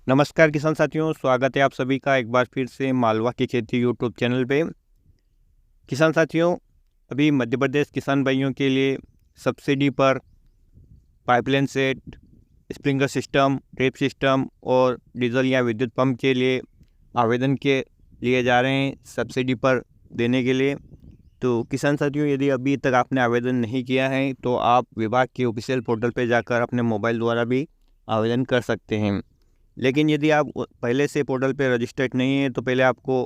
नमस्कार किसान साथियों, स्वागत है आप सभी का एक बार फिर से मालवा की खेती यूट्यूब चैनल पे। किसान साथियों, अभी मध्य प्रदेश किसान भाइयों के लिए सब्सिडी पर pipeline set, sprinkler system, drip system और डीजल या विद्युत पंप के लिए आवेदन के लिए जा रहे हैं सब्सिडी पर देने के लिए। तो किसान साथियों, यदि अभी तक आपने आवेदन नहीं किया है तो आप विभाग के ऑफिशियल पोर्टल पर जाकर अपने मोबाइल द्वारा भी आवेदन कर सकते हैं। लेकिन यदि आप पहले से पोर्टल पे रजिस्टर्ड नहीं है तो पहले आपको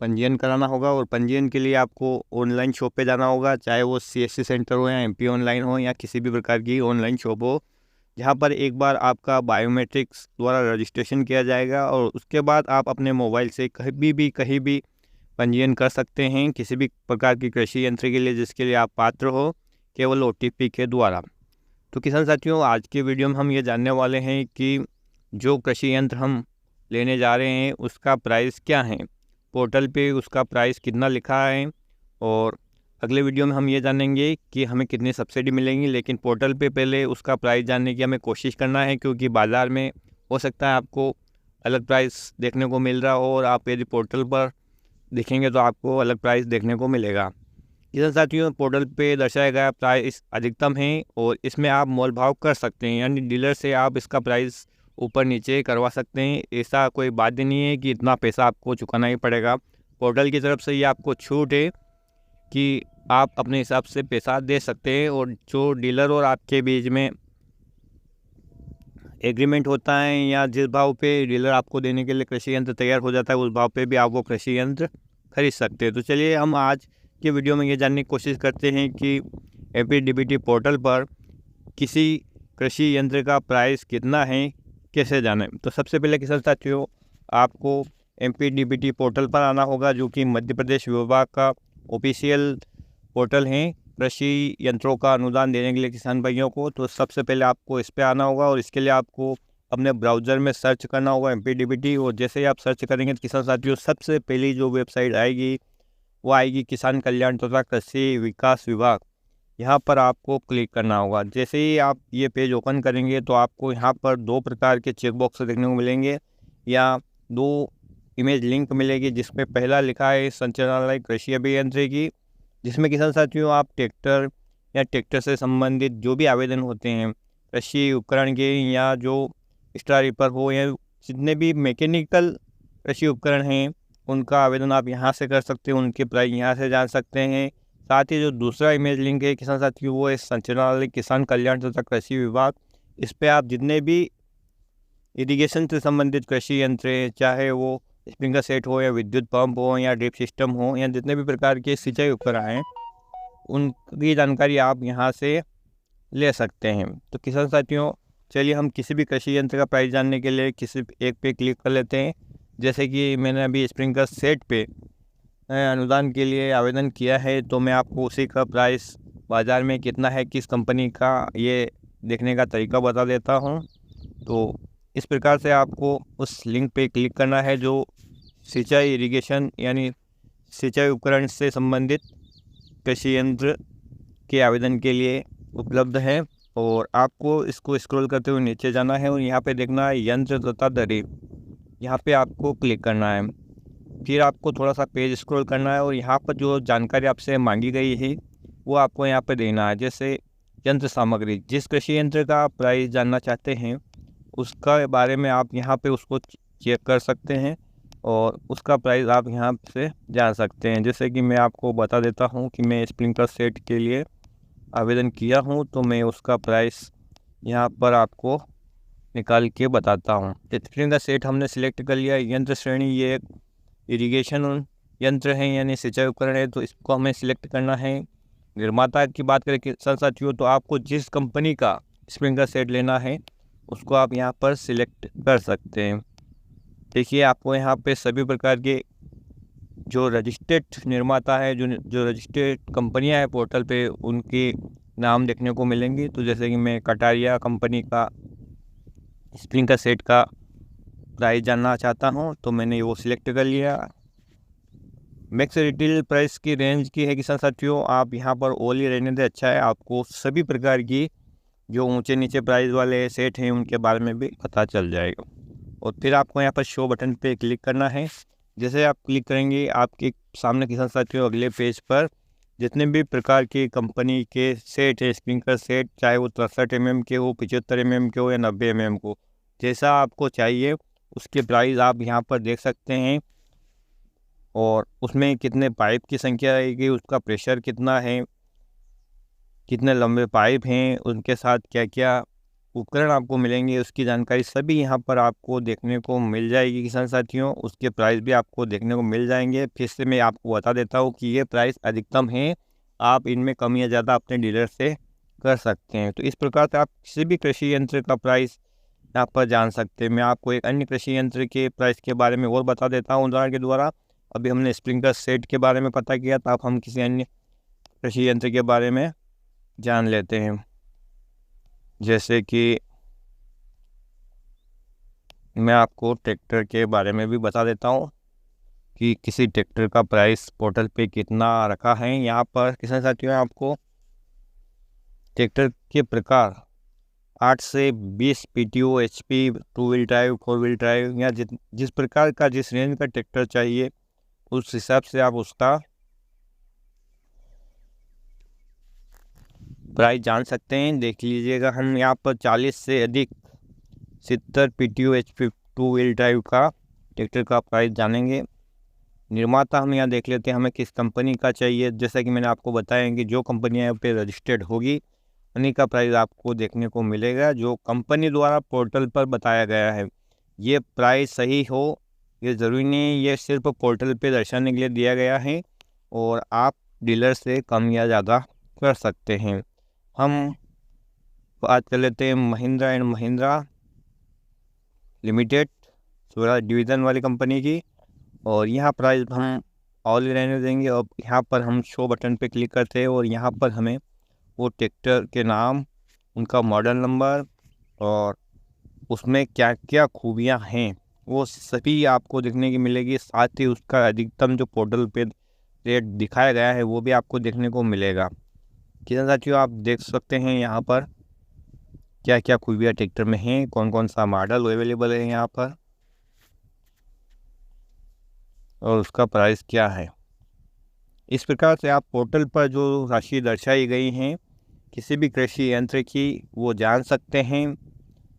पंजीयन कराना होगा, और पंजीयन के लिए आपको ऑनलाइन शॉप पे जाना होगा, चाहे वो सीएससी सेंटर हो या एमपी ऑनलाइन हो या किसी भी प्रकार की ऑनलाइन शॉप हो, जहां पर एक बार आपका बायोमेट्रिक्स द्वारा रजिस्ट्रेशन किया जाएगा और उसके बाद आप अपने मोबाइल से कहीं भी पंजीयन कर सकते हैं किसी भी प्रकार की कृषि यंत्र के लिए जिसके लिए आप पात्र हो, केवल ओटीपी के द्वारा। तो किसान साथियों, आज के वीडियो में हम ये जानने वाले हैं कि जो कृषि यंत्र हम लेने जा रहे हैं उसका प्राइस क्या है, पोर्टल पे उसका प्राइस कितना लिखा है, और अगले वीडियो में हम ये जानेंगे कि हमें कितनी सब्सिडी मिलेंगी। लेकिन पोर्टल पे पहले उसका प्राइस जानने की हमें कोशिश करना है, क्योंकि बाज़ार में हो सकता है आपको अलग प्राइस देखने को मिल रहा हो और आप यदि पोर्टल पर देखेंगे तो आपको अलग प्राइस देखने को मिलेगा। किसान साथियों, पोर्टल पे दर्शाया गया प्राइस अधिकतम है और इसमें आप मोल भाव कर सकते हैं, यानी डीलर से आप इसका प्राइस ऊपर नीचे करवा सकते हैं। ऐसा कोई बात नहीं है कि इतना पैसा आपको चुकाना ही पड़ेगा। पोर्टल की तरफ से ये आपको छूट है कि आप अपने हिसाब से पैसा दे सकते हैं, और जो डीलर और आपके बीच में एग्रीमेंट होता है या जिस भाव पे डीलर आपको देने के लिए कृषि यंत्र तैयार हो जाता है उस भाव पे भी आप वो कृषि यंत्र खरीद सकते हैं। तो चलिए हम आज के वीडियो में ये जानने की कोशिश करते हैं कि एमपीडीबीटी पोर्टल पर किसी कृषि यंत्र का प्राइस कितना है, कैसे जाने। तो सबसे पहले किसान साथियों, आपको एमपीडीबीटी पोर्टल पर आना होगा, जो कि मध्य प्रदेश विभाग का ऑफिशियल पोर्टल है कृषि यंत्रों का अनुदान देने के लिए किसान भाइयों को। तो सबसे पहले आपको इस पर आना होगा और इसके लिए आपको अपने ब्राउज़र में सर्च करना होगा एमपीडीबीटी, और जैसे ही आप सर्च करेंगे तो किसान साथियों सबसे पहली जो वेबसाइट आएगी वो आएगी किसान कल्याण तथा कृषि विकास विभाग। यहाँ पर आपको क्लिक करना होगा। जैसे ही आप ये पेज ओपन करेंगे तो आपको यहाँ पर दो प्रकार के चेक बॉक्स देखने को मिलेंगे, या दो इमेज लिंक मिलेगी, जिसमें पहला लिखा है संचालनालय कृषि अभियंत्रिकी की, जिसमें किसान साथियों आप ट्रैक्टर या ट्रैक्टर से संबंधित जो भी आवेदन होते हैं कृषि उपकरण के, या जो एक्स्ट्रा रिपर हो या जितने भी मैकेनिकल कृषि उपकरण हैं उनका आवेदन आप यहाँ से कर सकते हैं, उनके प्राइस यहाँ से जान सकते हैं। साथ ही जो दूसरा इमेज लिंक है किसान साथियों वो है संचालनालय किसान कल्याण तथा कृषि विभाग। इस पर आप जितने भी इरिगेशन से संबंधित कृषि यंत्र हैं, चाहे वो स्प्रिंकलर सेट हो या विद्युत पंप हो या ड्रिप सिस्टम हो या जितने भी प्रकार के सिंचाई उपकरण हैं, उनकी जानकारी आप यहाँ से ले सकते हैं। तो किसान साथियों, चलिए हम किसी भी कृषि यंत्र का प्राइस जानने के लिए किसी एक पे क्लिक कर लेते हैं। जैसे कि मैंने अभी स्प्रिंकलर सेट पे अनुदान के लिए आवेदन किया है, तो मैं आपको उसी का प्राइस बाज़ार में कितना है, किस कंपनी का, ये देखने का तरीका बता देता हूँ। तो इस प्रकार से आपको उस लिंक पे क्लिक करना है जो सिंचाई इरिगेशन यानी सिंचाई उपकरण से संबंधित कृषि यंत्र के आवेदन के लिए उपलब्ध है, और आपको इसको स्क्रॉल करते हुए नीचे जाना है और यहाँ पे देखना है यंत्र तथा दरें। यहाँ पे आपको क्लिक करना है, फिर आपको थोड़ा सा पेज स्क्रॉल करना है और यहाँ पर जो जानकारी आपसे मांगी गई है वो आपको यहाँ पे देना है। जैसे यंत्र सामग्री, जिस कृषि यंत्र का आप प्राइस जानना चाहते हैं उसका बारे में आप यहाँ पे उसको चेक कर सकते हैं और उसका प्राइस आप यहाँ से जान सकते हैं। जैसे कि मैं आपको बता देता हूँ कि मैं स्प्रिंकलर सेट के लिए आवेदन किया हूँ, तो मैं उसका प्राइस यहाँ पर आपको निकाल के बताता हूँ। स्प्रिंकलर सेट हमने सिलेक्ट कर लिया। यंत्र श्रेणी ये एक इरिगेशन यंत्र है यानी सिंचाई उपकरण है, तो इसको हमें सिलेक्ट करना है। निर्माता की बात करें किसान साथियों, तो आपको जिस कंपनी का स्प्रिंकलर सेट लेना है उसको आप यहाँ पर सिलेक्ट कर सकते हैं। देखिए आपको यहाँ पे सभी प्रकार के जो रजिस्टर्ड निर्माता है, जो रजिस्टर्ड कंपनियां हैं पोर्टल पे, उनके नाम देखने को मिलेंगे। तो जैसे कि मैं कटारिया कंपनी का स्प्रिंकलर सेट का प्राइस जानना चाहता हूं, तो मैंने वो सिलेक्ट कर लिया। मैक्स रिटेल प्राइस की रेंज की है किसान साथियों, आप यहाँ पर ऑल ही रहने दे, अच्छा है। आपको सभी प्रकार की जो ऊंचे नीचे प्राइस वाले सेट हैं उनके बारे में भी पता चल जाएगा। और फिर आपको यहाँ पर शो बटन पे क्लिक करना है। जैसे आप क्लिक करेंगे आपके सामने किसान साथियों अगले पेज पर जितने भी प्रकार की कंपनी के सेट है, स्प्रिंकलर सेट, चाहे वो 63 mm के हो, 75 mm के हो या 90 mm को, जैसा आपको चाहिए उसके प्राइस आप यहाँ पर देख सकते हैं। और उसमें कितने पाइप की संख्या रहेगी, उसका प्रेशर कितना है, कितने लंबे पाइप हैं, उनके साथ क्या क्या उपकरण आपको मिलेंगे, उसकी जानकारी सभी यहाँ पर आपको देखने को मिल जाएगी किसान साथियों। उसके प्राइस भी आपको देखने को मिल जाएंगे। फिर से मैं आपको बता देता हूँ कि ये प्राइस अधिकतम है, आप इनमें कम या ज़्यादा अपने डीलर से कर सकते हैं। तो इस प्रकार से आप किसी भी कृषि यंत्र का प्राइस यहाँ पर जान सकते हैं। मैं आपको एक अन्य कृषि यंत्र के प्राइस के बारे में और बता देता हूँ उदाहरण के द्वारा। अभी हमने स्प्रिंकलर सेट के बारे में पता किया, तो अब हम किसी अन्य कृषि यंत्र के बारे में जान लेते हैं। जैसे कि मैं आपको ट्रैक्टर के बारे में भी बता देता हूँ कि किसी ट्रैक्टर का प्राइस पोर्टल पे कितना रखा है। यहाँ पर किसान साथियों आपको ट्रैक्टर के प्रकार 8 से 20 PTO, HP, 2 wheel drive, 4 wheel drive या जिस प्रकार का जिस रेंज का ट्रैक्टर चाहिए उस हिसाब से आप उसका प्राइस जान सकते हैं। देख लीजिएगा, हम यहाँ पर 40 से अधिक 70 PTO, HP, 2 व्हील ड्राइव का ट्रैक्टर का प्राइस जानेंगे। निर्माता हम यहाँ देख लेते हैं हमें किस कंपनी का चाहिए। जैसा कि मैंने आपको बताया कि जो कंपनी यहाँ पे रजिस्टर्ड होगी उन्हीं का प्राइस आपको देखने को मिलेगा, जो कंपनी द्वारा पोर्टल पर बताया गया है। ये प्राइस सही हो ये ज़रूरी नहीं, ये सिर्फ पोर्टल पे दर्शाने के लिए दिया गया है और आप डीलर से कम या ज़्यादा कर सकते हैं। हम बात कर लेते हैं Mahindra and Mahindra limited Swaraj division वाली कंपनी की, और यहाँ प्राइस हम ऑल रहने देंगे। और यहाँ पर हम शो बटन पे क्लिक करते हैं और यहाँ पर हमें वो ट्रैक्टर के नाम, उनका मॉडल नंबर और उसमें क्या क्या खूबियाँ हैं वो सभी आपको देखने की मिलेगी। साथ ही उसका अधिकतम जो पोर्टल पे रेट दिखाया गया है वो भी आपको देखने को मिलेगा। किसान साथियों आप देख सकते हैं यहाँ पर क्या क्या खूबियाँ ट्रैक्टर में हैं, कौन कौन सा मॉडल अवेलेबल है यहाँ पर और उसका प्राइस क्या है। इस प्रकार से आप पोर्टल पर जो राशि दर्शाई गई हैं किसी भी कृषि यंत्र की वो जान सकते हैं।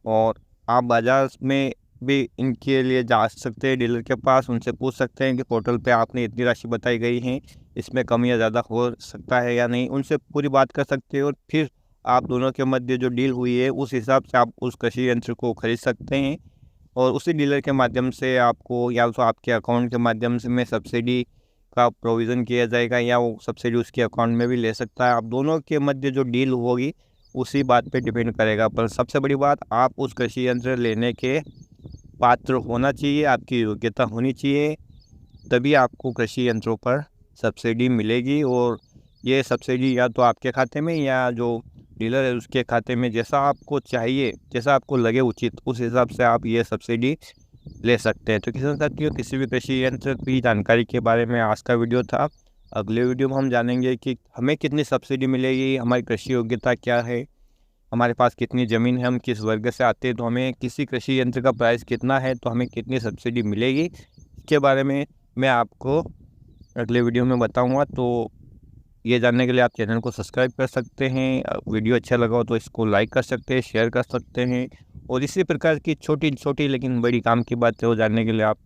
और आप बाज़ार में भी इनके लिए जा सकते हैं, डीलर के पास उनसे पूछ सकते हैं कि पोर्टल पे आपने इतनी राशि बताई गई है, इसमें कम या ज़्यादा हो सकता है या नहीं, उनसे पूरी बात कर सकते हैं। और फिर आप दोनों के मध्य जो डील हुई है उस हिसाब से आप उस कृषि यंत्र को खरीद सकते हैं। और उसी डीलर के माध्यम से आपको या तो आपके अकाउंट के माध्यम से में सब्सिडी का प्रोविज़न किया जाएगा या वो सब्सिडी उसके अकाउंट में भी ले सकता है। आप दोनों के मध्य जो डील होगी उसी बात पे डिपेंड करेगा। पर सबसे बड़ी बात, आप उस कृषि यंत्र लेने के पात्र होना चाहिए, आपकी योग्यता होनी चाहिए, तभी आपको कृषि यंत्रों पर सब्सिडी मिलेगी। और ये सब्सिडी या तो आपके खाते में या जो डीलर है उसके खाते में, जैसा आपको चाहिए, जैसा आपको लगे उचित, उस हिसाब से आप ये सब्सिडी ले सकते हैं। तो किसान साथियों किसी भी कृषि यंत्र की जानकारी के बारे में आज का वीडियो था। अगले वीडियो में हम जानेंगे कि हमें कितनी सब्सिडी मिलेगी, हमारी कृषि योग्यता क्या है, हमारे पास कितनी ज़मीन है, हम किस वर्ग से आते हैं, तो हमें किसी कृषि यंत्र का प्राइस कितना है, तो हमें कितनी सब्सिडी मिलेगी, इसके बारे में मैं आपको अगले वीडियो में बताऊँगा। तो ये जानने के लिए आप चैनल को सब्सक्राइब कर सकते हैं। वीडियो अच्छा लगा हो तो इसको लाइक कर सकते हैं, शेयर कर सकते हैं। और इसी प्रकार की छोटी छोटी लेकिन बड़ी काम की बातें हो जानने के लिए आप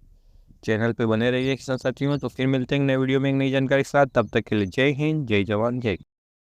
चैनल पे बने रहिए किसान साथियों। तो फिर मिलते हैं नए वीडियो में एक नई जानकारी के साथ। तब तक के लिए जय हिंद, जय जवान, जय